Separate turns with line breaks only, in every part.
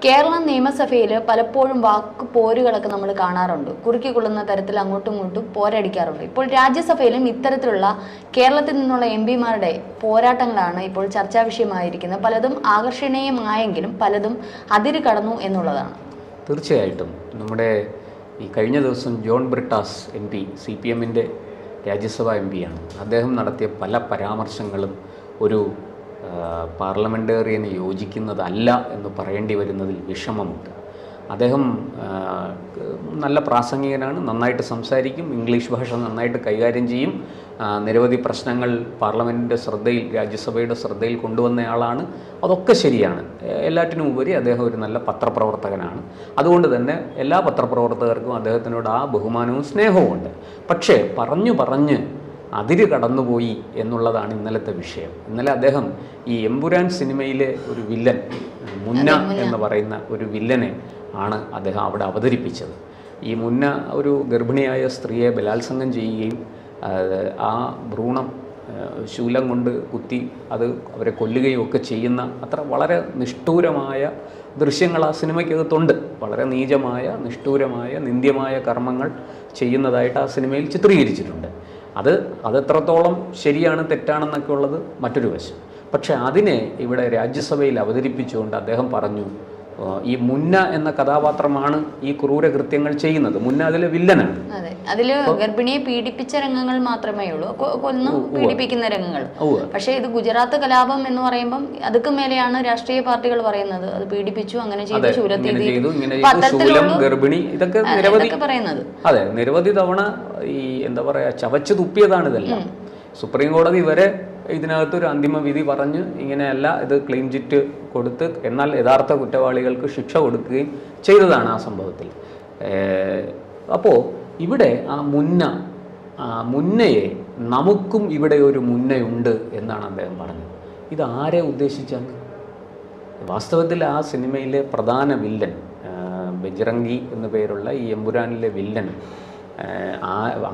കേരള നിയമസഭയിൽ പലപ്പോഴും വാക്ക് പോരുകളൊക്കെ നമ്മൾ കാണാറുണ്ട്. കുറുക്കിക്കൊള്ളുന്ന തരത്തിൽ അങ്ങോട്ടും ഇങ്ങോട്ടും പോരടിക്കാറുണ്ട്. ഇപ്പോൾ രാജ്യസഭയിലും ഇത്തരത്തിലുള്ള കേരളത്തിൽ നിന്നുള്ള എംപിമാരുടെ പോരാട്ടങ്ങളാണ് ഇപ്പോൾ ചർച്ചാ വിഷയമായിരിക്കുന്നത്. പലതും ആകർഷണീയമായെങ്കിലും പലതും അതിര് കടന്നു എന്നുള്ളതാണ്.
തീർച്ചയായിട്ടും നമ്മുടെ ഈ കഴിഞ്ഞ ദിവസം ജോൺ ബ്രിട്ടാസ് MP CPM-ൻ്റെ രാജ്യസഭാ MP-യാണ്. അദ്ദേഹം നടത്തിയ പല പരാമർശങ്ങളും ഒരു പാർലമെൻറ്റേറിയന് യോജിക്കുന്നതല്ല എന്ന് പറയേണ്ടി വരുന്നതിൽ വിഷമമുണ്ട്. അദ്ദേഹം നല്ല പ്രാസംഗികനാണ്, നന്നായിട്ട് സംസാരിക്കും, ഇംഗ്ലീഷ് ഭാഷ നന്നായിട്ട് കൈകാര്യം ചെയ്യും, നിരവധി പ്രശ്നങ്ങൾ പാർലമെൻറ്റിൻ്റെ ശ്രദ്ധയിൽ, രാജ്യസഭയുടെ ശ്രദ്ധയിൽ കൊണ്ടുവന്നയാളാണ്. അതൊക്കെ ശരിയാണ്. എല്ലാറ്റിനും ഉപരി അദ്ദേഹം ഒരു നല്ല പത്രപ്രവർത്തകനാണ്. അതുകൊണ്ട് തന്നെ എല്ലാ പത്രപ്രവർത്തകർക്കും അദ്ദേഹത്തിനോട് ആ ബഹുമാനവും സ്നേഹവും ഉണ്ട്. പക്ഷേ പറഞ്ഞ് അതിര് കടന്നുപോയി എന്നുള്ളതാണ് ഇന്നലത്തെ വിഷയം. ഇന്നലെ അദ്ദേഹം ഈ എമ്പുരാൻ സിനിമയിലെ ഒരു വില്ലൻ, മുന്ന എന്ന് പറയുന്ന ഒരു വില്ലനെ ആണ് അദ്ദേഹം അവിടെ അവതരിപ്പിച്ചത്. ഈ മുന്ന ഒരു ഗർഭിണിയായ സ്ത്രീയെ ബലാത്സംഗം ചെയ്യുകയും ആ ഭ്രൂണം ശൂലം കൊണ്ട് കുത്തി അത് അവരെ കൊല്ലുകയും ഒക്കെ ചെയ്യുന്ന അത്ര വളരെ നിഷ്ഠൂരമായ ദൃശ്യങ്ങൾ ആ സിനിമയ്ക്കകത്തുണ്ട്. വളരെ നീചമായ, നിഷ്ഠൂരമായ, നിന്ദ്യമായ കർമ്മങ്ങൾ ചെയ്യുന്നതായിട്ട് ആ സിനിമയിൽ ചിത്രീകരിച്ചിട്ടുണ്ട്. അതെത്രത്തോളം ശരിയാണ് തെറ്റാണെന്നൊക്കെ ഉള്ളത് മറ്റൊരു വശം. പക്ഷേ അതിനെ ഇവിടെ രാജ്യസഭയിൽ അവതരിപ്പിച്ചുകൊണ്ട് അദ്ദേഹം പറഞ്ഞു, ഈ മുന്ന എന്ന കഥാപാത്രമാണ് ഈ ക്രൂരകൃത്യങ്ങൾ ചെയ്യുന്നത്. മുന്ന അതിലെ വില്ലനാണ്.
അതെ, അതില് ഗർഭിണിയെ പീഡിപ്പിച്ച രംഗങ്ങൾ മാത്രമേ ഉള്ളൂ, കൊന്നു പീഡിപ്പിക്കുന്ന രംഗങ്ങൾ. പക്ഷേ ഇത് ഗുജറാത്ത് കലാപം എന്ന് പറയുമ്പം അതൊക്കെ മേലെയാണ് രാഷ്ട്രീയ പാർട്ടികൾ പറയുന്നത്. അത് പീഡിപ്പിച്ചു, അങ്ങനെ ചെയ്തു,
ശൂലം, ഗർഭിണി, ഇതൊക്കെ നിരവധി പറയുന്നത്. അതെ, നിരവധി തവണ ഈ എന്താ പറയാ ചവച്ചു തുപ്പിയതാണ് ഇതെല്ലാം. സുപ്രീം കോടതി വരെ ഇതിനകത്തൊരു അന്തിമ വിധി പറഞ്ഞ് ഇങ്ങനെയല്ല, ഇത് ക്ലീൻ ചിറ്റ് കൊടുത്ത് എന്നാൽ യഥാർത്ഥ കുറ്റവാളികൾക്ക് ശിക്ഷ കൊടുക്കുകയും ചെയ്തതാണ് ആ സംഭവത്തിൽ. അപ്പോൾ ഇവിടെ ആ മുന്നയെ നമുക്കും ഇവിടെ ഒരു മുന്നയുണ്ട് എന്നാണ് അദ്ദേഹം പറഞ്ഞത്. ഇത് ആരെ ഉദ്ദേശിച്ചാണ്? വാസ്തവത്തിൽ ആ സിനിമയിലെ പ്രധാന വില്ലൻ, ബജ്റംഗി എന്നു പേരുള്ള ഈ എമ്പുരാനിലെ വില്ലൻ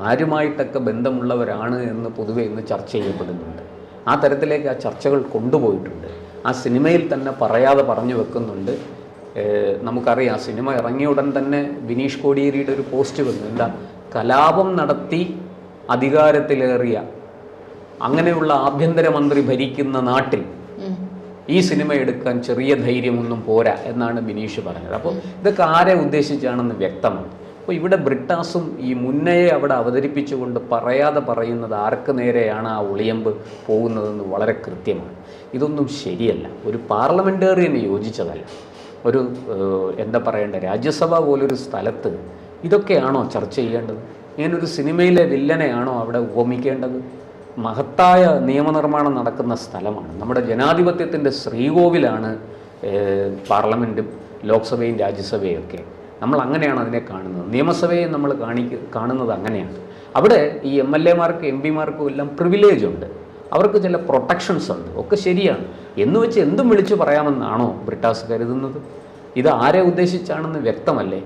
ആരുമായിട്ടൊക്കെ ബന്ധമുള്ളവരാണ് എന്ന് പൊതുവെ ഇന്ന് ചർച്ച ചെയ്യപ്പെടുന്നുണ്ട്. ആ തരത്തിലേക്ക് ആ ചർച്ചകൾ കൊണ്ടുപോയിട്ടുണ്ട്. ആ സിനിമയിൽ തന്നെ പറയാതെ പറഞ്ഞു വെക്കുന്നുണ്ട്. നമുക്കറിയാം, സിനിമ ഇറങ്ങിയ ഉടൻ തന്നെ ബിനീഷ് കോടിയേരിയുടെ ഒരു പോസ്റ്റ് വന്നു. എന്താ, കലാപം നടത്തി അധികാരത്തിലേറിയ അങ്ങനെയുള്ള ആഭ്യന്തരമന്ത്രി ഭരിക്കുന്ന നാട്ടിൽ ഈ സിനിമ എടുക്കാൻ ചെറിയ ധൈര്യമൊന്നും പോരാ എന്നാണ് ബിനീഷ് പറഞ്ഞത്. അപ്പോൾ ഇതൊക്കെ ആരെ ഉദ്ദേശിച്ചാണെന്ന് വ്യക്തമാണ്. അപ്പോൾ ഇവിടെ ബ്രിട്ടാസും ഈ മുന്നയെ അവിടെ അവതരിപ്പിച്ചുകൊണ്ട് പറയാതെ പറയുന്നത് ആർക്ക് നേരെയാണ് ആ ഒളിയമ്പ് പോകുന്നതെന്ന് വളരെ കൃത്യമാണ്. ഇതൊന്നും ശരിയല്ല. ഒരു പാർലമെൻറ്റേറിയന് യോജിച്ചതല്ല. ഒരു എന്താ പറയേണ്ട, രാജ്യസഭ പോലൊരു സ്ഥലത്ത് ഇതൊക്കെയാണോ ചർച്ച ചെയ്യേണ്ടത്? ഇങ്ങനൊരു സിനിമയിലെ വില്ലനെയാണോ അവിടെ ഉപമിക്കേണ്ടത്? മഹത്തായ നിയമനിർമ്മാണം നടക്കുന്ന സ്ഥലമാണ്. നമ്മുടെ ജനാധിപത്യത്തിൻ്റെ ശ്രീകോവിലാണ് പാർലമെൻറ്റും ലോക്സഭയും രാജ്യസഭയും ഒക്കെ. നമ്മൾ അങ്ങനെയാണ് അതിനെ കാണുന്നത്. നിയമസഭയെ നമ്മൾ കാണുന്നത് അങ്ങനെയാണ്. അവിടെ ഈ MLA-മാർക്കും MP-മാർക്കും എല്ലാം പ്രിവിലേജ് ഉണ്ട്, അവർക്ക് ചില പ്രൊട്ടക്ഷൻസ് ഉണ്ട്. ഒക്കെ ശരിയാണ്. എന്ന് വെച്ച് എന്തും വിളിച്ചു പറയാമെന്നാണോ ബ്രിട്ടാസ് കരുതുന്നത്? ഇത് ആരെ ഉദ്ദേശിച്ചാണെന്ന് വ്യക്തമല്ലേ?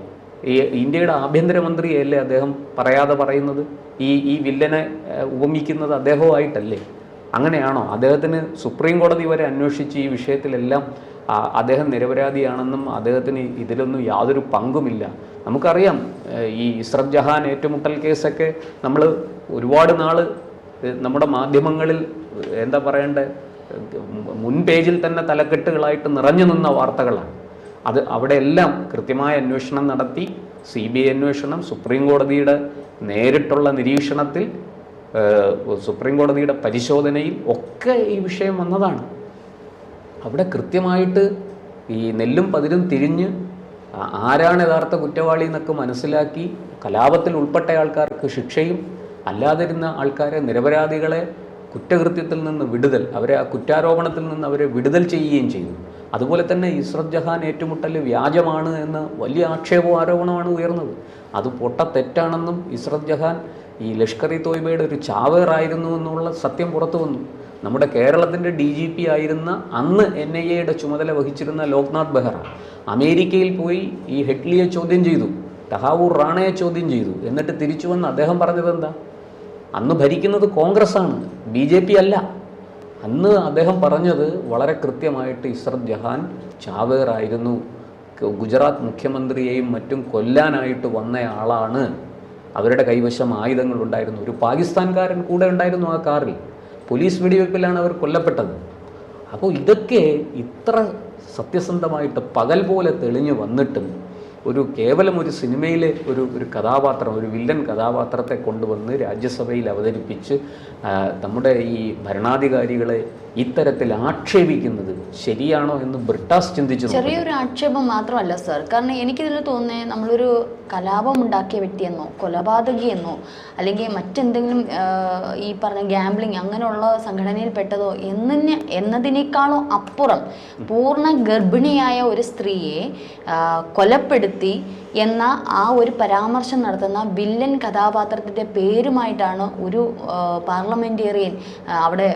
ഈ ഇന്ത്യയുടെ ആഭ്യന്തരമന്ത്രിയല്ലേ അദ്ദേഹം പറയാതെ പറയുന്നത്? ഈ വില്ലനെ ഉപമിക്കുന്നത് അദ്ദേഹവുമായിട്ടല്ലേ? അങ്ങനെയാണോ? അദ്ദേഹത്തിന് സുപ്രീം കോടതി വരെ അന്വേഷിച്ച് ഈ വിഷയത്തിലെല്ലാം അദ്ദേഹം നിരപരാധിയാണെന്നും അദ്ദേഹത്തിന് ഇതിലൊന്നും യാതൊരു പങ്കുമില്ല. നമുക്കറിയാം, ഈ ഇസ്രത് ജഹാൻ ഏറ്റുമുട്ടൽ കേസൊക്കെ നമ്മൾ ഒരുപാട് നാൾ നമ്മുടെ മാധ്യമങ്ങളിൽ എന്താ പറയണ്ടേ, മുൻ പേജിൽ തന്നെ തലക്കെട്ടുകളായിട്ട് നിറഞ്ഞു നിന്ന വാർത്തകളാണ്. അവിടെയെല്ലാം കൃത്യമായ അന്വേഷണം നടത്തി, CBI അന്വേഷണം, സുപ്രീം കോടതിയുടെ നേരിട്ടുള്ള നിരീക്ഷണത്തിൽ, സുപ്രീം കോടതിയുടെ പരിശോധനയിൽ ഒക്കെ ഈ വിഷയം വന്നതാണ്. അവിടെ കൃത്യമായിട്ട് ഈ നെല്ലും പതിരും തിരിഞ്ഞ് ആരാണ് യഥാർത്ഥ കുറ്റവാളി എന്നൊക്കെ മനസ്സിലാക്കി കലാപത്തിൽ ഉൾപ്പെട്ട ആൾക്കാർക്ക് ശിക്ഷയും, അല്ലാതിരുന്ന ആൾക്കാരെ, നിരപരാധികളെ കുറ്റകൃത്യത്തിൽ നിന്ന് വിടുതൽ, അവരെ ആ കുറ്റാരോപണത്തിൽ നിന്ന് അവരെ വിടുതൽ ചെയ്യുകയും ചെയ്തു. അതുപോലെ തന്നെ ഇസ്രത് ജഹാൻ ഏറ്റുമുട്ടൽ വ്യാജമാണ് എന്ന വലിയ ആക്ഷേപവും ആരോപണമാണ് ഉയർന്നത്. അത് തെറ്റാണെന്നും ഇസ്രത് ജഹാൻ ഈ ലഷ്കർ-ഇ തോയ്ബയുടെ ഒരു ചാവേറായിരുന്നു എന്നുള്ള സത്യം പുറത്തു വന്നു. നമ്മുടെ കേരളത്തിൻ്റെ DGP ആയിരുന്ന അന്ന് NIA-യുടെ ചുമതല വഹിച്ചിരുന്ന ലോക്നാഥ് ബെഹ്റ അമേരിക്കയിൽ പോയി ഈ ഹെഡ്ലിയെ ചോദ്യം ചെയ്തു, തഹാവൂർ റാണയെ ചോദ്യം ചെയ്തു. എന്നിട്ട് തിരിച്ചു വന്ന് അദ്ദേഹം പറഞ്ഞത് എന്താ? അന്ന് ഭരിക്കുന്നത് കോൺഗ്രസ്സാണ്, BJP അല്ല. അന്ന് അദ്ദേഹം പറഞ്ഞത് വളരെ കൃത്യമായിട്ട് ഇസ്രത് ജഹാൻ ചാവേറായിരുന്നു, ഗുജറാത്ത് മുഖ്യമന്ത്രിയെയും മറ്റും കൊല്ലാനായിട്ട് വന്നയാളാണ്. അവരുടെ കൈവശം ആയുധങ്ങളുണ്ടായിരുന്നു. ഒരു പാകിസ്ഥാൻകാരൻ കൂടെ ഉണ്ടായിരുന്നു ആ കാറിൽ. പോലീസ് വെടിവെപ്പിലാണ് അവർ കൊല്ലപ്പെട്ടത്. അപ്പോൾ ഇതൊക്കെ ഇത്ര സത്യസന്ധമായിട്ട് പകൽ പോലെ തെളിഞ്ഞു വന്നിട്ടും കേവലം ഒരു സിനിമയിലെ ഒരു കഥാപാത്രം, ഒരു വില്ലൻ കഥാപാത്രത്തെ കൊണ്ടുവന്ന് രാജ്യസഭയിൽ അവതരിപ്പിച്ച് നമ്മുടെ ഈ ഭരണാധികാരികളെ ഇത്തരത്തിൽ ആക്ഷേപിക്കുന്നത് ശരിയാണോ എന്ന് ബ്രിട്ടാസ് ചിന്തിച്ചു.
ചെറിയൊരു ആക്ഷേപം മാത്രമല്ല സർ, കാരണം എനിക്കിതിൽ തോന്നുന്നത് നമ്മളൊരു കലാപം ഉണ്ടാക്കിയ വ്യക്തിയെന്നോ കൊലപാതകിയെന്നോ അല്ലെങ്കിൽ മറ്റെന്തെങ്കിലും ഈ പറഞ്ഞ ഗാംബ്ലിങ് അങ്ങനെയുള്ള സംഘടനയിൽപ്പെട്ടതോ എന്നതിനേക്കാളും അപ്പുറം പൂർണ്ണ ഗർഭിണിയായ ഒരു സ്ത്രീയെ കൊലപ്പെടുത്തി എന്ന ആ ഒരു പരാമർശം നടത്തുന്ന വില്ലൻ കഥാപാത്രത്തിൻ്റെ പേരുമായിട്ടാണ് ഒരു പാർലമെന്റേറിയൻ അവിടെ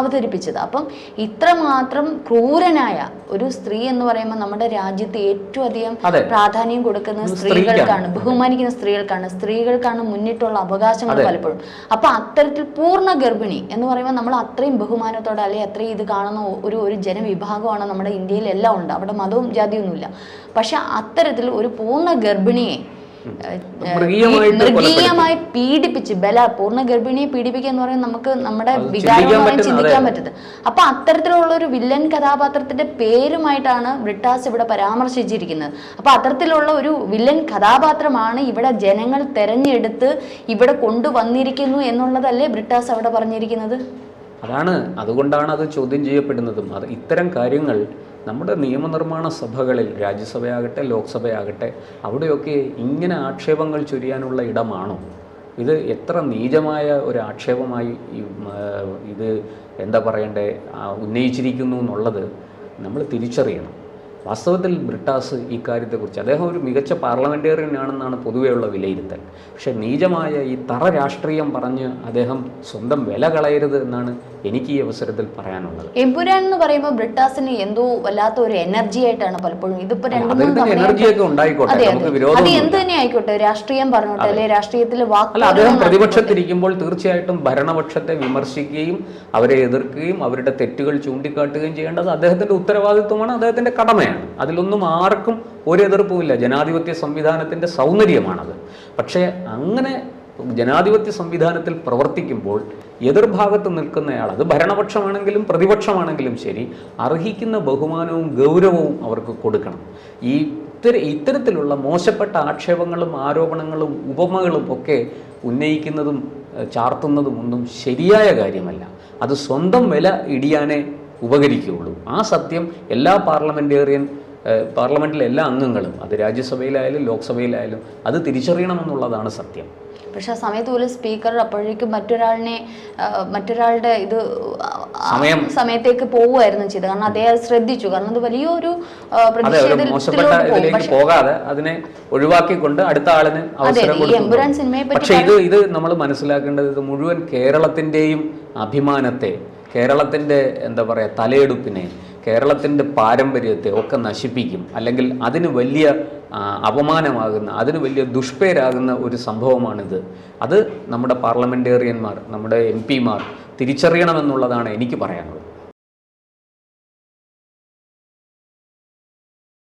അവതരിപ്പിച്ചത്. അപ്പം ഇത്രമാത്രം ക്രൂരനായ ഒരു സ്ത്രീ എന്ന് പറയുമ്പോൾ നമ്മുടെ രാജ്യത്ത് ഏറ്റവും അധികം പ്രാധാന്യം കൊടുക്കുന്ന സ്ത്രീകൾക്കാണ്, ബഹുമാനിക്കുന്ന സ്ത്രീകൾക്കാണ് മുന്നിട്ടുള്ള അവകാശങ്ങൾ പലപ്പോഴും. അപ്പൊ അത്തരത്തിൽ പൂർണ്ണ ഗർഭിണി എന്ന് പറയുമ്പോൾ നമ്മൾ അത്രയും ബഹുമാനത്തോടെ അല്ലെങ്കിൽ അത്രയും ഇത് കാണുന്ന ഒരു ജനവിഭാഗമാണ് നമ്മുടെ ഇന്ത്യയിൽ എല്ലാം ഉണ്ട്. അവിടെ മതവും ജാതിയൊന്നുമില്ല. പക്ഷെ അത്തരത്തിൽ ഒരു പൂർണ്ണ ഗർഭിണിയെ മൃഗീയമായി പീഡിപ്പിച്ച് പൂർണ്ണ ഗർഭിണിയെ പീഡിപ്പിക്കുക എന്ന് പറയുന്നത് നമുക്ക് നമ്മുടെ വികാരം ചിന്തിക്കാൻ പറ്റരുത്. അപ്പൊ അത്തരത്തിലുള്ള ഒരു വില്ലൻ കഥാപാത്രത്തിന്റെ പേരുമായിട്ടാണ് ബ്രിട്ടാസ് ഇവിടെ പരാമർശിച്ചിരിക്കുന്നത്. അപ്പൊ അത്തരത്തിലുള്ള ഒരു വില്ലൻ കഥാപാത്രമാണ് ഇവിടെ ജനങ്ങൾ തെരഞ്ഞെടുത്ത് ഇവിടെ കൊണ്ടുവന്നിരിക്കുന്നു എന്നുള്ളതല്ലേ ബ്രിട്ടാസ് അവിടെ പറഞ്ഞിരിക്കുന്നത്.
അതുകൊണ്ടാണ് അത് ചോദ്യം ചെയ്യപ്പെടുന്നതും. ഇത്തരം കാര്യങ്ങൾ നമ്മുടെ നിയമനിർമ്മാണ സഭകളിൽ, രാജ്യസഭയാകട്ടെ ലോക്സഭയാകട്ടെ, അവിടെയൊക്കെ ഇങ്ങനെ ആക്ഷേപങ്ങൾ ചൊരിയാനുള്ള ഇടമാണോ? ഇത് എത്ര നീചമായ ഒരു ആക്ഷേപമായി ഇത് ഉന്നയിച്ചിരിക്കുന്നു എന്നുള്ളത് നമ്മൾ തിരിച്ചറിയണം. വാസ്തവത്തിൽ ബ്രിട്ടാസ് ഇക്കാര്യത്തെക്കുറിച്ച് അദ്ദേഹം ഒരു മികച്ച പാർലമെൻറ്റേറിയൻ ആണെന്നാണ് പൊതുവെയുള്ള വിലയിരുത്തൽ. പക്ഷേ നീചമായ ഈ തറ രാഷ്ട്രീയം പറഞ്ഞ് അദ്ദേഹം സ്വന്തം വില കളയരുത് എന്നാണ് എനിക്ക് ഈ അവസരത്തിൽ പറയാനുള്ളത്.
എമ്പുരാൻ എന്ന് പറയുമ്പോൾ ബ്രിട്ടാസിന് എന്തോ വല്ലാത്ത ഒരു എനർജി ആയിട്ടാണ് പലപ്പോഴും ഇതിപ്പോ
എനർജിയൊക്കെ ഉണ്ടായിക്കോട്ടെ, നമുക്ക് വിരോധം
എന്ത് തന്നെ ആയിക്കോട്ടെ, രാഷ്ട്രീയം പറഞ്ഞോട്ടെ, അല്ലെ രാഷ്ട്രീയത്തിൽ
അദ്ദേഹം പ്രതിപക്ഷത്തിരിക്കുമ്പോൾ തീർച്ചയായിട്ടും ഭരണപക്ഷത്തെ വിമർശിക്കുകയും അവരെ എതിർക്കുകയും അവരുടെ തെറ്റുകൾ ചൂണ്ടിക്കാട്ടുകയും ചെയ്യേണ്ടത് അദ്ദേഹത്തിന്റെ ഉത്തരവാദിത്വമാണ്, അദ്ദേഹത്തിന്റെ കടമയാണ്. അതിലൊന്നും ആർക്കും ഒരു എതിർപ്പുമില്ല. ജനാധിപത്യ സംവിധാനത്തിന്റെ സൗന്ദര്യമാണത്. പക്ഷേ അങ്ങനെ ജനാധിപത്യ സംവിധാനത്തിൽ പ്രവർത്തിക്കുമ്പോൾ എതിർഭാഗത്ത് നിൽക്കുന്നയാൾ, അത് ഭരണപക്ഷമാണെങ്കിലും പ്രതിപക്ഷമാണെങ്കിലും ശരി, അർഹിക്കുന്ന ബഹുമാനവും ഗൗരവവും അവർക്ക് കൊടുക്കണം. ഇത്തരത്തിലുള്ള മോശപ്പെട്ട ആക്ഷേപങ്ങളും ആരോപണങ്ങളും ഉപമകളും ഒക്കെ ഉന്നയിക്കുന്നതും ചാർത്തുന്നതും ഒന്നും ശരിയായ കാര്യമല്ല. അത് സ്വന്തം വില ഇടിയാനേ ഉപകരിക്കുകയുള്ളൂ. ആ സത്യം എല്ലാ പാർലമെൻറ്റിലെ എല്ലാ അംഗങ്ങളും, അത് രാജ്യസഭയിലായാലും ലോക്സഭയിലായാലും, അത് തിരിച്ചറിയണമെന്നുള്ളതാണ് സത്യം.
പക്ഷെ ആ സമയത്ത് പോലും സ്പീക്കർ അപ്പോഴേക്കും മറ്റൊരാളുടെ സമയത്തേക്ക് പോവുമായിരുന്നു ചെയ്തത്. കാരണം അദ്ദേഹം ശ്രദ്ധിച്ചു. കാരണം അത് വലിയൊരു
മോശപ്പെട്ട ഇതിലേക്ക് പോകാതെ അതിനെ ഒഴിവാക്കിക്കൊണ്ട് അടുത്ത ആളിന് അവസരം കൊടുത്തു. പക്ഷെ ഇത് നമ്മൾ മനസ്സിലാക്കേണ്ടത്, ഇത് മുഴുവൻ കേരളത്തിൻ്റെയും അഭിമാനത്തെ, കേരളത്തിൻ്റെ തലയെടുപ്പിനെ, കേരളത്തിൻ്റെ പാരമ്പര്യത്തെ ഒക്കെ നശിപ്പിക്കും. അല്ലെങ്കിൽ അതിന് വലിയ അപമാനമാകുന്ന, അതിന് വലിയ ദുഷ്പേരാകുന്ന ഒരു സംഭവമാണിത്. അത് നമ്മുടെ പാർലമെൻറ്റേറിയന്മാർ, നമ്മുടെ MP മാർ തിരിച്ചറിയണമെന്നുള്ളതാണ് എനിക്ക് പറയാനുള്ളത്.